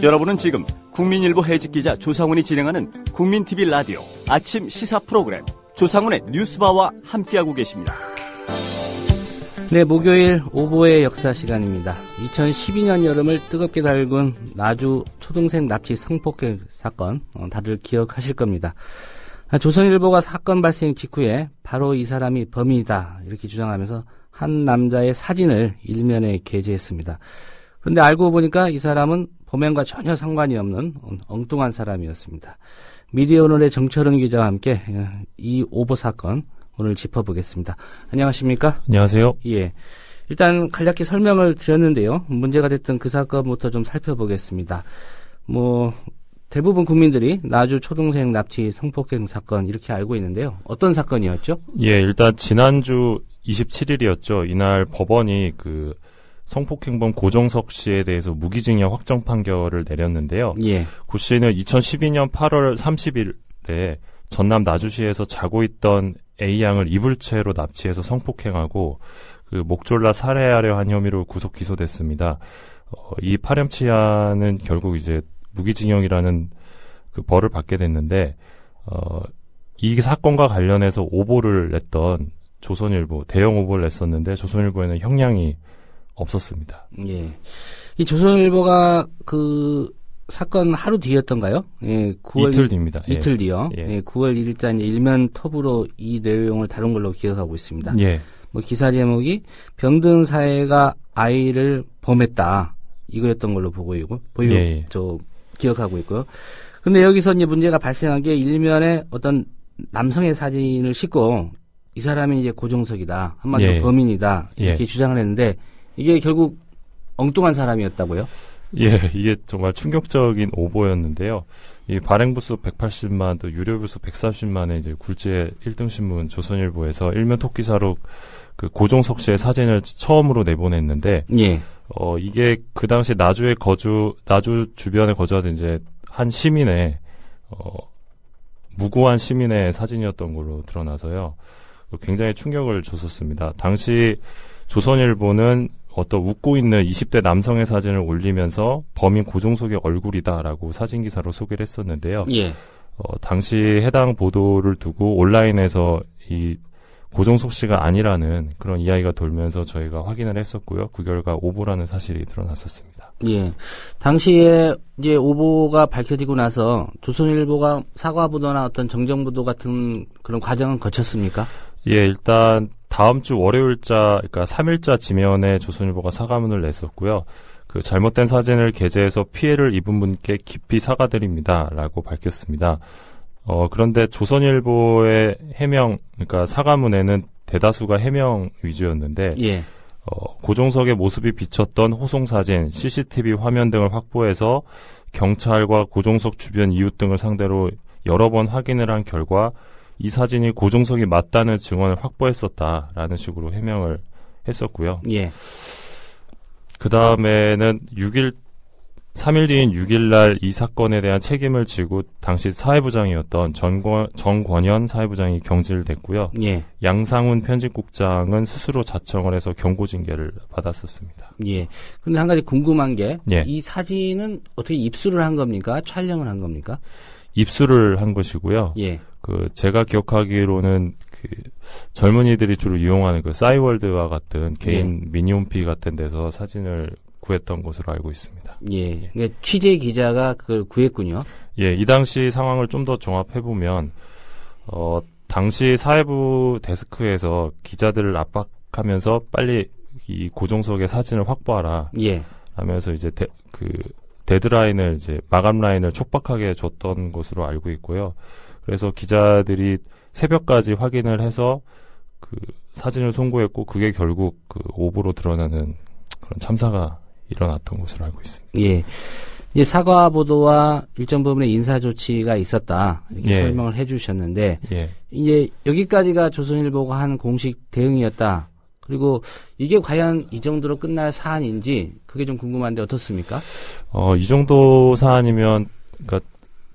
여러분은 지금 국민일보 해직기자 조상훈이 진행하는 국민TV 라디오 아침 시사 프로그램 조상훈의 뉴스바와 함께하고 계십니다. 네, 목요일 오보의 역사 시간입니다. 2012년 여름을 뜨겁게 달군 나주 초등생 납치 성폭행 사건, 다들 기억하실 겁니다. 조선일보가 사건 발생 직후에 바로 이 사람이 범인이다 이렇게 주장하면서 한 남자의 사진을 일면에 게재했습니다. 그런데 알고 보니까 이 사람은 범행과 전혀 상관이 없는 엉뚱한 사람이었습니다. 미디어오늘의 정철은 기자와 함께 이 오보 사건 오늘 짚어보겠습니다. 안녕하십니까? 안녕하세요. 예. 일단 간략히 설명을 드렸는데요. 문제가 됐던 그 사건부터 좀 살펴보겠습니다. 대부분 국민들이 나주 초등생 납치 성폭행 사건 이렇게 알고 있는데요. 어떤 사건이었죠? 예, 일단 지난주 27일이었죠. 이날 법원이 성폭행범 고종석 씨에 대해서 무기징역 확정 판결을 내렸는데요. 예. 고 씨는 2012년 8월 30일에 전남 나주시에서 자고 있던 A양을 이불 채로 납치해서 성폭행하고 목졸라 살해하려 한 혐의로 구속 기소됐습니다. 이 파렴치한은 결국 이제 무기징역이라는 벌을 받게 됐는데 이 사건과 관련해서 오보를 냈던 조선일보 대형 오보를 냈었는데 조선일보에는 형량이 없었습니다. 예. 이 조선일보가 사건 하루 뒤였던가요? 예, 9월 이틀 뒤입니다. 이틀 뒤요. 예. 예, 9월 1일자 일면 톱으로 이 내용을 다룬 걸로 기억하고 있습니다. 예. 기사 제목이 병든 사회가 아이를 범했다. 이거였던 걸로 기억하고 있고요. 근데 여기서 이제 문제가 발생한 게 일면에 어떤 남성의 사진을 싣고 이 사람이 이제 고종석이다. 한마디로 범인이다. 이렇게 주장을 했는데 이게 결국 엉뚱한 사람이었다고요? 예, 이게 정말 충격적인 오보였는데요. 이 발행부수 180만, 또 유료부수 140만의 이제 굴제 1등 신문 조선일보에서 일면 톡기사로 고종석 씨의 사진을 처음으로 내보냈는데, 예. 이게 그 당시 나주 주변에 거주하던 이제 한 시민의, 무고한 시민의 사진이었던 걸로 드러나서요. 굉장히 충격을 줬었습니다. 당시 조선일보는 어떤 웃고 있는 20대 남성의 사진을 올리면서 범인 고종석의 얼굴이다라고 사진기사로 소개를 했었는데요. 예. 당시 해당 보도를 두고 온라인에서 이 고종석 씨가 아니라는 그런 이야기가 돌면서 저희가 확인을 했었고요. 그 결과 오보라는 사실이 드러났었습니다. 예. 당시에 이제 오보가 밝혀지고 나서 조선일보가 사과보도나 어떤 정정보도 같은 그런 과정은 거쳤습니까? 예, 일단 다음 주 월요일자, 그러니까 3일자 지면에 조선일보가 사과문을 냈었고요. 잘못된 사진을 게재해서 피해를 입은 분께 깊이 사과드립니다라고 밝혔습니다. 그런데 조선일보의 해명, 그러니까 사과문에는 대다수가 해명 위주였는데, 예. 고종석의 모습이 비쳤던 호송 사진, CCTV 화면 등을 확보해서 경찰과 고종석 주변 이웃 등을 상대로 여러 번 확인을 한 결과 이 사진이 고종석이 맞다는 증언을 확보했었다라는 식으로 해명을 했었고요. 예. 그 다음에는 3일 뒤인 6일날 이 사건에 대한 책임을 지고 당시 사회부장이었던 정권현 사회부장이 경질됐고요. 예. 양상훈 편집국장은 스스로 자청을 해서 경고징계를 받았었습니다. 예. 근데 한 가지 궁금한 게, 예. 이 사진은 어떻게 입수를 한 겁니까? 촬영을 한 겁니까? 입수를 한 것이고요. 예. 제가 기억하기로는 젊은이들이 주로 이용하는 싸이월드와 같은 개인 미니홈피 같은 데서 사진을 구했던 것으로 알고 있습니다. 예. 그러니까 취재 기자가 그걸 구했군요. 예, 이 당시 상황을 좀 더 정합해보면, 당시 사회부 데스크에서 기자들을 압박하면서 빨리 이 고종석의 사진을 확보하라. 예. 하면서 이제 데드라인을 마감 라인을 촉박하게 줬던 것으로 알고 있고요. 그래서 기자들이 새벽까지 확인을 해서 사진을 송고했고 그게 결국 오보로 드러나는 그런 참사가 일어났던 것으로 알고 있습니다. 예. 이제 사과 보도와 일정 부분의 인사 조치가 있었다 이렇게 설명을 해주셨는데 이제 여기까지가 조선일보가 한 공식 대응이었다. 그리고 이게 과연 이 정도로 끝날 사안인지 그게 좀 궁금한데 어떻습니까? 이 정도 사안이면 그러니까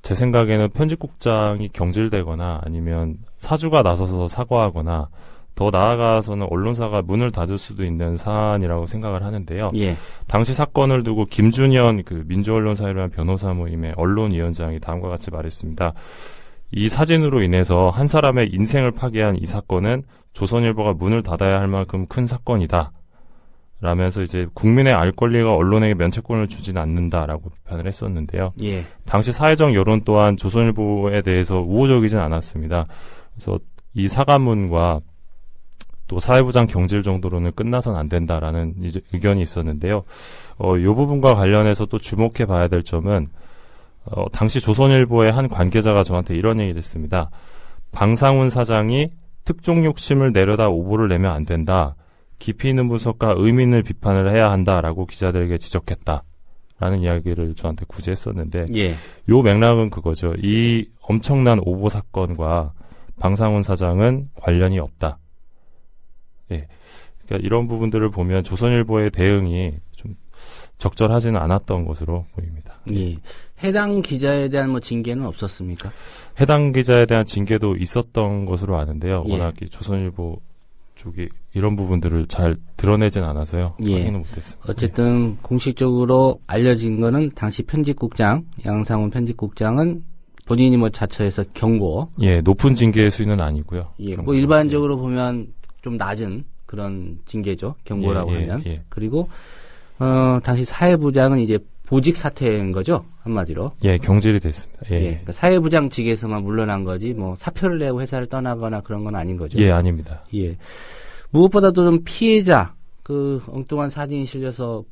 제 생각에는 편집국장이 경질되거나 아니면 사주가 나서서 사과하거나 더 나아가서는 언론사가 문을 닫을 수도 있는 사안이라고 생각을 하는데요. 예. 당시 사건을 두고 김준현 그 민주언론사회를 변호사 모임의 언론위원장이 다음과 같이 말했습니다. 이 사진으로 인해서 한 사람의 인생을 파괴한 이 사건은 조선일보가 문을 닫아야 할 만큼 큰 사건이다. 라면서 이제 국민의 알 권리가 언론에게 면책권을 주진 않는다라고 비판을 했었는데요. 예. 당시 사회적 여론 또한 조선일보에 대해서 우호적이진 않았습니다. 그래서 이 사과문과 또 사회부장 경질 정도로는 끝나선 안 된다라는 의견이 있었는데요. 이 부분과 관련해서 또 주목해 봐야 될 점은 당시 조선일보의 한 관계자가 저한테 이런 얘기를 했습니다. 방상훈 사장이 특종 욕심을 내려다 오보를 내면 안 된다. 깊이 있는 분석과 의미 있는 비판을 해야 한다라고 기자들에게 지적했다라는 이야기를 저한테 굳이 했었는데 예. 요 맥락은 그거죠. 이 엄청난 오보 사건과 방상훈 사장은 관련이 없다. 예. 그러니까 이런 부분들을 보면 조선일보의 대응이 좀 적절하지는 않았던 것으로 보입니다. 예. 해당 기자에 대한 뭐 징계는 없었습니까? 해당 기자에 대한 징계도 있었던 것으로 아는데요. 예. 워낙 이 조선일보 쪽이 이런 부분들을 잘 드러내진 않아서요. 예. 확인은 못했습니다. 어쨌든 공식적으로 알려진 거는 당시 편집국장 양상훈 편집국장은 본인이 뭐 자처해서 경고. 예, 높은 징계의 수위는 아니고요. 예, 뭐 일반적으로 보면 좀 낮은 그런 징계죠. 경고라고 하면. 예. 그리고 당시 사회부장은 이제 보직 사퇴인 거죠. 한마디로. 예, 경질이 됐습니다. 예. 그러니까 사회부장직에서만 물러난 거지 뭐 사표를 내고 회사를 떠나거나 그런 건 아닌 거죠. 예, 아닙니다. 예. 무엇보다도 좀 피해자 그 엉뚱한 사진이 실려서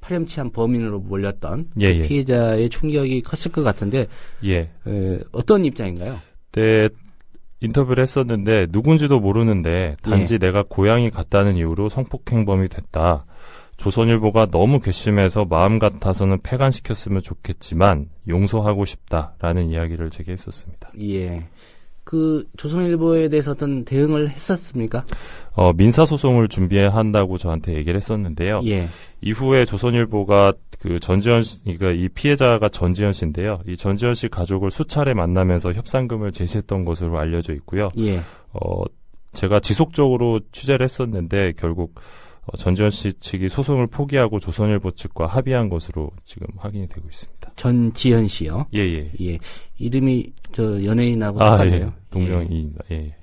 파렴치한 범인으로 몰렸던 예. 피해자의 충격이 컸을 것 같은데 예. 어떤 입장인가요? 그때 인터뷰를 했었는데 누군지도 모르는데 단지 내가 고향이 같다는 이유로 성폭행범이 됐다. 조선일보가 너무 괘씸해서 마음 같아서는 폐간시켰으면 좋겠지만 용서하고 싶다라는 이야기를 제게 했었습니다. 예. 그 조선일보에 대해서 어떤 대응을 했었습니까? 민사소송을 준비한다고 저한테 얘기를 했었는데요. 예. 이후에 조선일보가 그 전지현 씨, 그러니까 이 피해자가 전지현 씨인데요. 이 전지현 씨 가족을 수차례 만나면서 협상금을 제시했던 것으로 알려져 있고요. 예. 제가 지속적으로 취재를 했었는데 결국 전지현 씨 측이 소송을 포기하고 조선일보 측과 합의한 것으로 지금 확인이 되고 있습니다. 전지현 씨요? 예. 예. 이름이 저 연예인하고 똑같네요. 예. 동명이입니다. 예.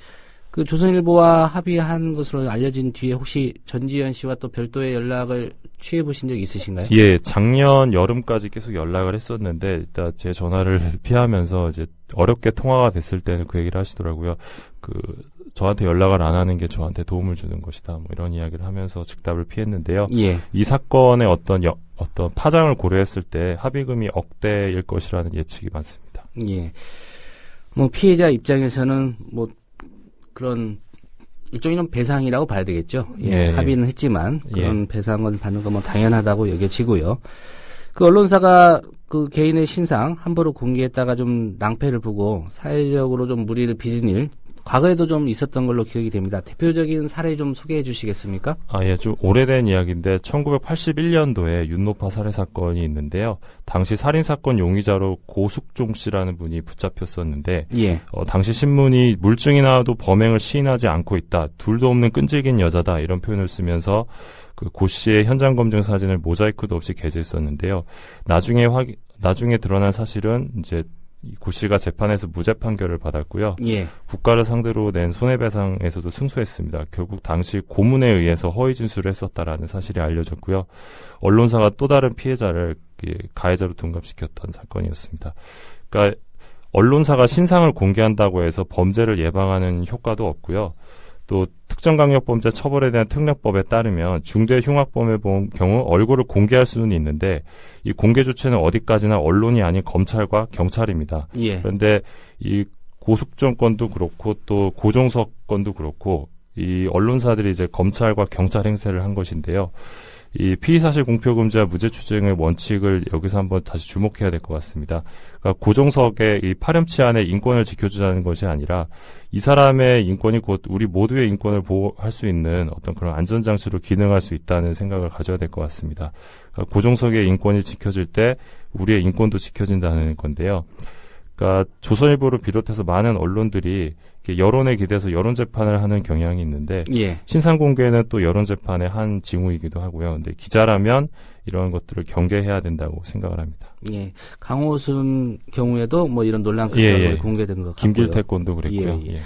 그 조선일보와 합의한 것으로 알려진 뒤에 혹시 전지현 씨와 또 별도의 연락을 취해 보신 적 있으신가요? 예, 작년 여름까지 계속 연락을 했었는데 일단 제 전화를 피하면서 이제 어렵게 통화가 됐을 때는 그 얘기를 하시더라고요. 저한테 연락을 안 하는 게 저한테 도움을 주는 것이다. 뭐 이런 이야기를 하면서 즉답을 피했는데요. 예. 이 사건의 어떤 파장을 고려했을 때 합의금이 억대일 것이라는 예측이 많습니다. 예. 뭐 피해자 입장에서는 뭐 그런 일종의 배상이라고 봐야 되겠죠. 예. 합의는 했지만 그런 배상을 받는 건 뭐 당연하다고 여겨지고요. 그 언론사가 그 개인의 신상 함부로 공개했다가 좀 낭패를 보고 사회적으로 좀 무리를 빚은 일 과거에도 좀 있었던 걸로 기억이 됩니다. 대표적인 사례 좀 소개해 주시겠습니까? 예, 좀 오래된 이야기인데 1981년도에 윤노파 살해 사건이 있는데요. 당시 살인 사건 용의자로 고숙종 씨라는 분이 붙잡혔었는데 예. 당시 신문이 물증이 나와도 범행을 시인하지 않고 있다. 둘도 없는 끈질긴 여자다. 이런 표현을 쓰면서 그 고 씨의 현장 검증 사진을 모자이크도 없이 게재했었는데요. 나중에 드러난 사실은 이제 고 씨가 재판에서 무죄 판결을 받았고요. 예. 국가를 상대로 낸 손해배상에서도 승소했습니다. 결국 당시 고문에 의해서 허위 진술을 했었다라는 사실이 알려졌고요. 언론사가 또 다른 피해자를 가해자로 둔갑시켰던 사건이었습니다. 그러니까 언론사가 신상을 공개한다고 해서 범죄를 예방하는 효과도 없고요. 또 특정강력범죄 처벌에 대한 특례법에 따르면 중대 흉악범의 경우 얼굴을 공개할 수는 있는데 이 공개 주체는 어디까지나 언론이 아닌 검찰과 경찰입니다. 예. 그런데 이 고숙정 건도 그렇고 또 고종석 건도 그렇고 이 언론사들이 이제 검찰과 경찰 행세를 한 것인데요. 이 피의사실 공표금지와 무죄추정의 원칙을 여기서 한번 다시 주목해야 될 것 같습니다. 그러니까 고종석의 이 파렴치한의 인권을 지켜주자는 것이 아니라 이 사람의 인권이 곧 우리 모두의 인권을 보호할 수 있는 어떤 그런 안전장치로 기능할 수 있다는 생각을 가져야 될 것 같습니다. 그러니까 고종석의 인권이 지켜질 때 우리의 인권도 지켜진다는 건데요. 그러니까 조선일보를 비롯해서 많은 언론들이 이렇게 여론에 기대서 여론 재판을 하는 경향이 있는데 예. 신상 공개는 또 여론 재판의 한 징후이기도 하고요. 근데 기자라면 이런 것들을 경계해야 된다고 생각을 합니다. 예. 강호순 경우에도 뭐 이런 논란 끝으로 예, 예. 공개된 것 같고요. 김길태 건도 그랬고요. 예, 예. 예.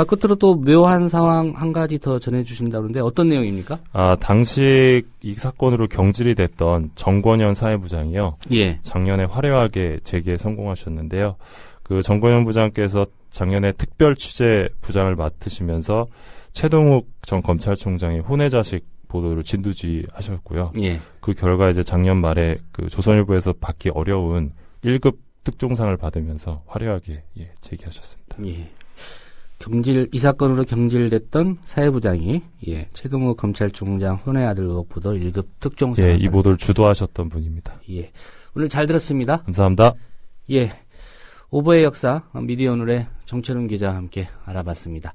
끝으로 또 묘한 상황 한 가지 더 전해주신다고 하는데 어떤 내용입니까? 당시 이 사건으로 경질이 됐던 정권현 사회부장이요. 예. 작년에 화려하게 재기에 성공하셨는데요. 그 정권현 부장께서 작년에 특별 취재 부장을 맡으시면서 최동욱 전 검찰총장의 혼외자식 보도를 진두지휘하셨고요. 예. 그 결과 이제 작년 말에 그 조선일보에서 받기 어려운 1급 특종상을 받으면서 화려하게 재기하셨습니다. 예. 이 사건으로 경질됐던 사회부장이 최동욱 검찰총장 혼외 아들 의혹 보도 1급 특종상. 예, 이 보도를 주도하셨던 분입니다. 예. 오늘 잘 들었습니다. 감사합니다. 예. 오보의 역사 미디어 오늘의 정철훈 기자와 함께 알아봤습니다.